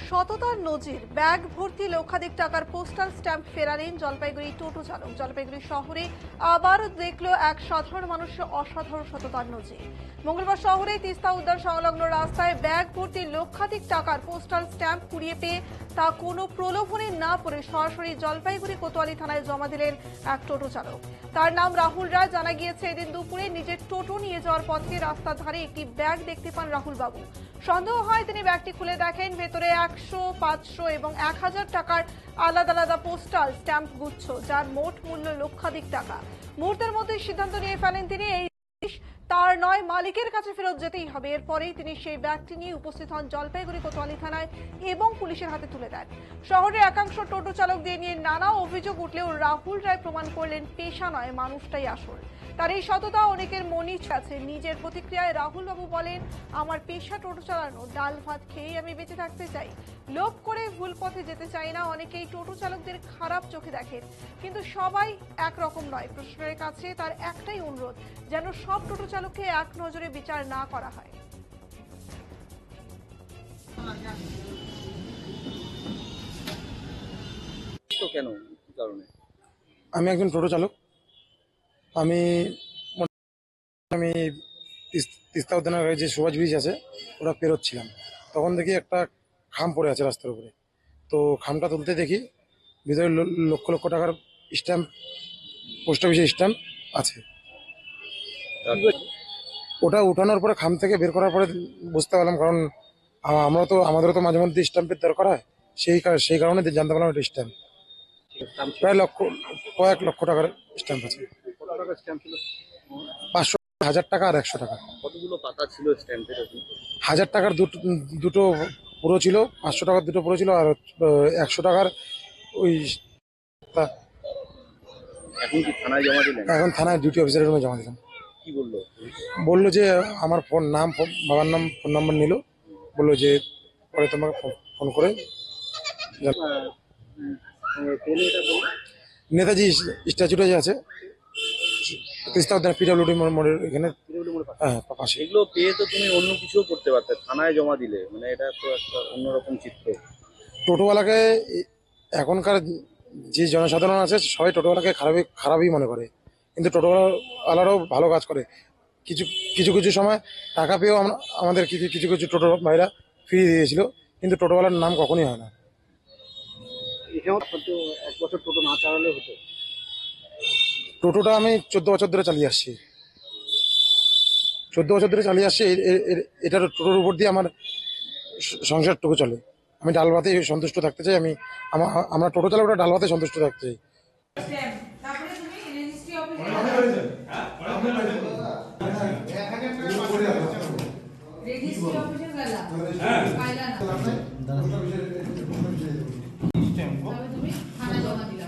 সততার নজির, ব্যাগ ভর্তি লক্ষাধিক টাকার পোস্টাল স্ট্যাম্প ফেরালেন জলপাইগুড়ি টোটো চালক। জলপাইগুড়ি শহরে আবার দেখল এক সাধারণ মানুষের অসাধারণ সততার নজির। মঙ্গলবার শহরে তিস্তা উদ্যান সংলগ্ন রাস্তায় ব্যাগ ভর্তি লক্ষাধিক টাকার পোস্টাল স্ট্যাম্প কুড়িয়ে পেয়ে তা কোনো প্রলোভনে না পড়ে সরাসরি জলপাইগুড়ি কোতোয়ালি থানায় জমা দিলেন এক টোটো চালক। তার নাম রাহুল রায়। জানা গিয়েছে, এদিন দুপুরে নিজের টোটো নিয়ে যাওয়ার পথে রাস্তার ধারে একটি ব্যাগ দেখতে পান রাহুল বাবু। সন্দেহ হয় তিনি ব্যাগটি খুলে দেখেন, ভেতরে 100, 500 এবং 1000 টাকার আলাদা আলাদা পোস্টাল স্ট্যাম্প গুচ্ছ, যার মোট মূল্য লক্ষাধিক টাকা। মুহূর্তের মধ্যে সিদ্ধান্ত নিয়ে ফেলেন তিনি, এই তার নয়, মালিকের কাছে ফেরত যেতেই হবে। এরপরেই তিনি সেই ব্যাগটি নিয়ে উপস্থিত হন জলপাইগুড়ি কোতোয়ালি থানায় এবং পুলিশের হাতে তুলে দেন। শহরের একাংশ টোটো চালকদের নিয়ে নানা অভিযোগ উঠলেও রাহুল রায় প্রমাণ করলেন পেশা নয়, মানুষটাই আসল। তার এই সততা অনেকের মনই আছে। নিজের প্রতিক্রিয়ায় রাহুল বাবু বলেন, আমার পেশা টোটো চালানো, ডাল ভাত খেয়েই আমি বেঁচে থাকতে চাই, লোভ করে ভুল পথে যেতে চাই না। অনেকেই টোটো চালকদের খারাপ চোখে দেখেন, কিন্তু সবাই একরকম নয়। প্রশাসনের কাছে তার একটাই অনুরোধ, যেন সব টোটো চালককে এক নজরে বিচার না করা হয়। কেন, কি কারণে? আমি একজন টোটো চালক। আমি আমি তিস্তা উদ্যানের গায়ে যে সুভাষ ব্রিজ আছে ওটা পেরোচ্ছিলাম, তখন দেখি একটা খাম পড়ে আছে রাস্তার উপরে। তো খামটা তুলতে দেখি ভিতরে লক্ষ লক্ষ টাকার স্ট্যাম্প, পোস্ট অফিসের স্ট্যাম্প আছে। ওটা উঠানোর পরে, খাম থেকে বের করার পরে বুঝতে পারলাম, কারণ আমাদেরও তো মাঝে মধ্যে স্ট্যাম্পের দরকার হয়, সেই কারণে জানতে পারলাম এটা স্ট্যাম্প। প্রায় কয়েক লক্ষ টাকার স্ট্যাম্প আছে। কত টাকার স্ট্যাম্প ছিল? 500, 1000 টাকা আর 100 টাকা। কতগুলো পাতা ছিল স্ট্যাম্পের? 1000 টাকার দুটো পুরো ছিল, 500 টাকার দুটো পুরো ছিল, আর 100 টাকার ওই তা- এখন কি থানায় জমা দিলেন? এখন থানায় ডিউটি অফিসারের রুমে জমা দিলাম। কি বললো? বললো যে আমার বাবার নাম, ফোন নাম্বার নিল, বললো যে পরে তোমাকে ফোন করে। নেতাজি স্ট্যাচুটা যে আছে তিস্তা উদ্যান পিডব্লিউডি মোড়ের এখানে, হ্যাঁ পাশে। এগুলো পেয়ে তো তুমি অন্য কিছুও করতে পারতে, থানায় জমা দিলে, মানে এটা তো একটা অন্যরকম চিত্র। টোটোওয়ালাকে এখনকার যে জনসাধারণ আছে সবাই টোটোওয়ালাকে খারাপই মনে করে, কিন্তু টোটোওয়ালারাও ভালো কাজ করে। কিছু কিছু কিছু সময় টাকা পেয়েও আমাদের কিছু কিছু কিছু টোটো ভাইরা ফিরিয়ে দিয়েছিল, কিন্তু টোটোওয়ালার নাম কখনই হয় না। এখানেও তো 1 বছর টোটো না চালালে হতো। টোটোটা আমি 14 বছর ধরে চালিয়ে আসছি। 14 বছর ধরে চালিয়ে আসছি। এটার টোটোর উপর দিয়ে আমার সংসারটুকু চলে। আমি ডাল ভাতে সন্তুষ্ট থাকতে চাই। আমরা টোটো চালকরা ডাল ভাতে সন্তুষ্ট থাকতে চাই। রেজিস্ট্রি অফিসে গেলা পাইলা না, তবে তুমি থানায় জমা দিলা।